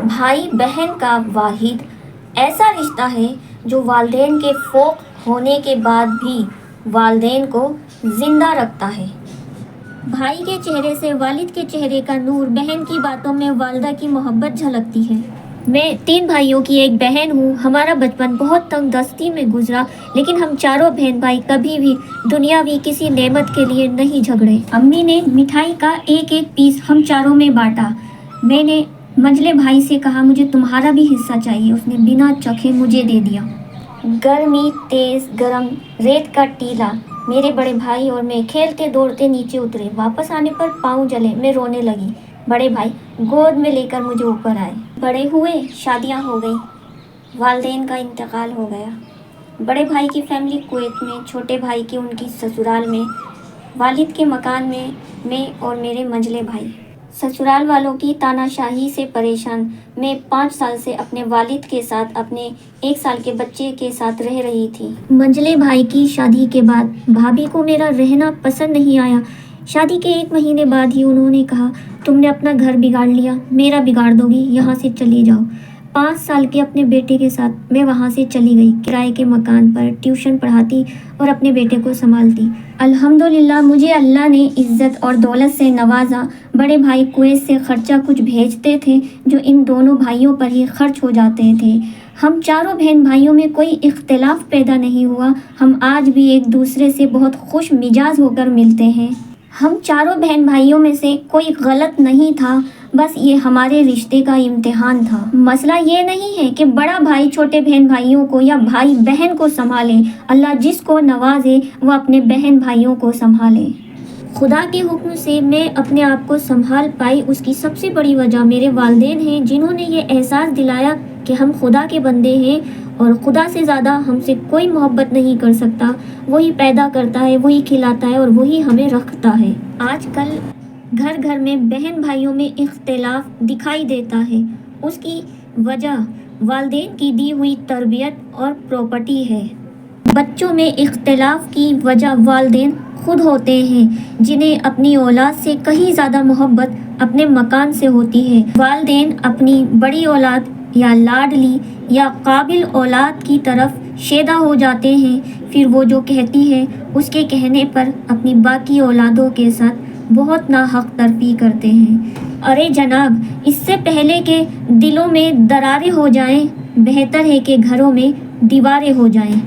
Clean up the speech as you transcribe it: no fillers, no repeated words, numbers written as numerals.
بھائی بہن کا واحد ایسا رشتہ ہے جو والدین کے فوت ہونے کے بعد بھی والدین کو زندہ رکھتا ہے۔ بھائی کے چہرے سے والد کے چہرے کا نور، بہن کی باتوں میں والدہ کی محبت جھلکتی ہے۔ میں 3 بھائیوں کی ایک بہن ہوں۔ ہمارا بچپن بہت تنگ دستی میں گزرا، لیکن ہم چاروں بہن بھائی کبھی بھی دنیاوی کسی نعمت کے لیے نہیں جھگڑے۔ امی نے مٹھائی کا ایک ایک پیس ہم چاروں میں بانٹا۔ میں نے منجلے بھائی سے کہا مجھے تمہارا بھی حصہ چاہیے، اس نے بنا چکھے مجھے دے دیا۔ گرمی، تیز گرم ریت کا ٹیلا، میرے بڑے بھائی اور میں کھیلتے دوڑتے نیچے اترے۔ واپس آنے پر پاؤں جلے، میں رونے لگی۔ بڑے بھائی گود میں لے کر مجھے اوپر آئے۔ بڑے ہوئے، شادیاں ہو گئیں، والدین کا انتقال ہو گیا۔ بڑے بھائی کی فیملی کویت میں، چھوٹے بھائی کی ان کی سسرال میں، والد کے مکان میں اور میرے منجلے بھائی۔ سسرال والوں کی تاناشاہی سے پریشان، میں 5 سال سے اپنے والد کے ساتھ اپنے 1 سال کے بچے کے ساتھ رہ رہی تھی۔ منجلے بھائی کی شادی کے بعد بھابھی کو میرا رہنا پسند نہیں آیا۔ شادی کے 1 مہینے بعد ہی انہوں نے کہا تم نے اپنا گھر بگاڑ لیا، میرا بگاڑ دو گی، یہاں سے چلی جاؤ۔ 5 سال کے اپنے بیٹے کے ساتھ میں وہاں سے چلی گئی۔ کرائے کے مکان پر ٹیوشن پڑھاتی اور اپنے بیٹے کو سنبھالتی۔ الحمدللہ مجھے اللہ نے عزت اور دولت سے نوازا۔ بڑے بھائی کویت سے خرچہ کچھ بھیجتے تھے جو ان دونوں بھائیوں پر ہی خرچ ہو جاتے تھے۔ ہم چاروں بہن بھائیوں میں کوئی اختلاف پیدا نہیں ہوا۔ ہم آج بھی ایک دوسرے سے بہت خوش مزاج ہو کر ملتے ہیں۔ ہم چاروں بہن بھائیوں میں سے کوئی غلط نہیں تھا، بس یہ ہمارے رشتے کا امتحان تھا۔ مسئلہ یہ نہیں ہے کہ بڑا بھائی چھوٹے بہن بھائیوں کو یا بھائی بہن کو سنبھالے۔ اللہ جس کو نوازے وہ اپنے بہن بھائیوں کو سنبھالے۔ خدا کے حکم سے میں اپنے آپ کو سنبھال پائی، اس کی سب سے بڑی وجہ میرے والدین ہیں، جنہوں نے یہ احساس دلایا کہ ہم خدا کے بندے ہیں اور خدا سے زیادہ ہم سے کوئی محبت نہیں کر سکتا۔ وہی پیدا کرتا ہے، وہی کھلاتا ہے اور وہی ہمیں رکھتا ہے۔ آج کل گھر گھر میں بہن بھائیوں میں اختلاف دکھائی دیتا ہے۔ اس کی وجہ والدین کی دی ہوئی تربیت اور پراپرٹی ہے۔ بچوں میں اختلاف کی وجہ والدین خود ہوتے ہیں، جنہیں اپنی اولاد سے کہیں زیادہ محبت اپنے مکان سے ہوتی ہے۔ والدین اپنی بڑی اولاد یا لاڈلی یا قابل اولاد کی طرف شیدا ہو جاتے ہیں، پھر وہ جو کہتی ہے اس کے کہنے پر اپنی باقی اولادوں کے ساتھ بہت ناحق ترفی کرتے ہیں۔ ارے جناب، اس سے پہلے کہ دلوں میں دراریں ہو جائیں، بہتر ہے کہ گھروں میں دیواریں ہو جائیں۔